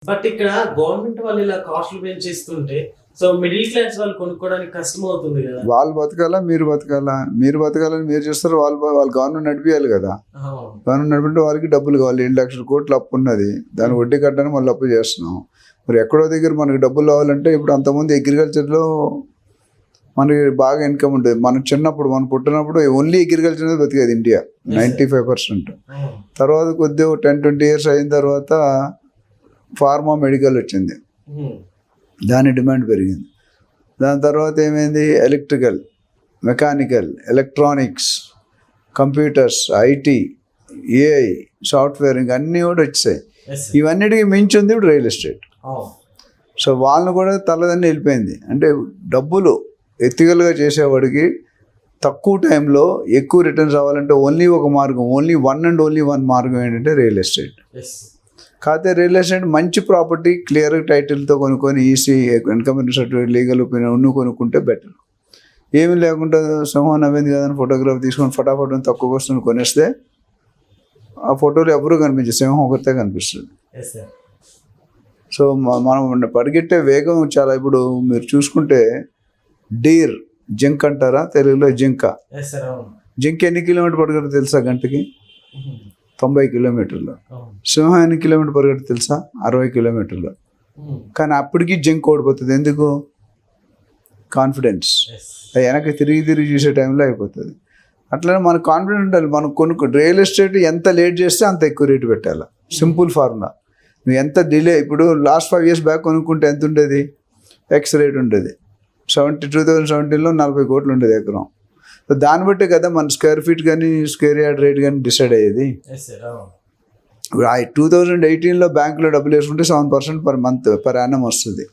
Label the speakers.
Speaker 1: But ఇక్కడ government వాళ్ళు ఇలా కాస్ట్లు పెంచేస్తుంటే సో మిడిల్ క్లాస్ వాళ్ళు కొనుక్కోవడానికి కష్టం అవుతుంది కదా.
Speaker 2: వాళ్ళు బతకాలా, మీరు బతకాలా? మీరు బతకాలని మీరు చేస్తారు, వాళ్ళు గవర్నమెంట్ నడిపియాలి కదా. గవర్నమెంట్ నడిపింటే వాళ్ళకి డబ్బులు కావాలి. 7 లక్షల కోట్లు అప్పు ఉన్నది, దాని వడ్డీ కట్టడానికి మళ్ళీ అప్పు చేస్తున్నాం. మరి ఎక్కడో దగ్గర మనకి డబ్బులు కావాలంటే ఇప్పుడు అంతకుముందు అగ్రికల్చర్లో మనకి బాగా ఇన్కమ్ ఉంటుంది. మనం చిన్నప్పుడు మనం పుట్టినప్పుడు ఓన్లీ అగ్రికల్చర్ అనేది బతికేది ఇండియా 95%. తర్వాత కొద్దిగా 10-20 ఇయర్స్ అయిన తర్వాత ఫార్మా మెడికల్ వచ్చింది, దాని డిమాండ్ పెరిగింది. దాని తర్వాత ఏమైంది, electrical, mechanical, electronics, computers, IT, AI, software, ఇంక అన్నీ కూడా వచ్చాయి. ఇవన్నిటికీ మించి ఉంది ఇప్పుడు రియల్ ఎస్టేట్. సో వాళ్ళని కూడా తలదన్ని వెళ్ళిపోయింది. అంటే డబ్బులు ఎథికల్గా చేసేవాడికి తక్కువ టైంలో ఎక్కువ రిటర్న్స్ అవ్వాలంటే ఓన్లీ ఒక మార్గం, ఓన్లీ వన్ మార్గం ఏంటంటే రియల్ ఎస్టేట్. కాకపోతే రియల్ ఎస్టేట్ మంచి ప్రాపర్టీ క్లియర్ టైటిల్తో కొనుక్కొని EC income certificate legal opinion కొనుక్కుంటే బెటర్. ఏమీ లేకుండా సింహం నవ్వింది కదని ఫోటోగ్రాఫ్ తీసుకొని ఫటాఫట్ తక్కువ వస్తుంది కొనేస్తే ఆ ఫోటోలు ఎవరూ కనిపించదు, సింహం ఒకరితే కనిపిస్తుంది. సో మనం పరిగెట్టే వేగం చాలా. ఇప్పుడు మీరు చూసుకుంటే డీర్, జింక్ అంటారా తెలుగులో, జింక ఎన్ని కిలోమీటర్ పరిగెడుతుంది తెలుసా గంటకి? 90 కిలోమీటర్లు. సింహం ఎన్ని కిలోమీటర్ పరిగెడుతుంది తెలుసా? 60 కిలోమీటర్లు. కానీ అప్పటికి జింక్ ఓడిపోతుంది. ఎందుకు? కాన్ఫిడెన్స్. వెనక్కి తిరిగి చూసే టైంలో అయిపోతుంది. అట్లనే మనకు కాన్ఫిడెంట్ ఉండాలి. మనం రియల్ ఎస్టేట్ ఎంత లేట్ చేస్తే అంత ఎక్కువ రేటు పెట్టాలి. Simple formula. నువ్వు ఎంత డిలే, ఇప్పుడు లాస్ట్ 5 ఇయర్స్ బ్యాక్ కొనుక్కుంటే ఎంత ఉండేది? ఎక్స్ రేట్ ఉండేది. 2017లో 40 కోట్లు ఉండేది ఎకరం. సో దాన్ని బట్టే కదా మన స్క్వేర్ ఫీట్ కానీ స్క్వేర్ యార్డ్ రేట్ కానీ డిసైడ్ అయ్యేది. 2018లో బ్యాంకులో డబ్బులు వేసుకుంటే 7% పర్ మంత్ పర్ యానం వస్తుంది.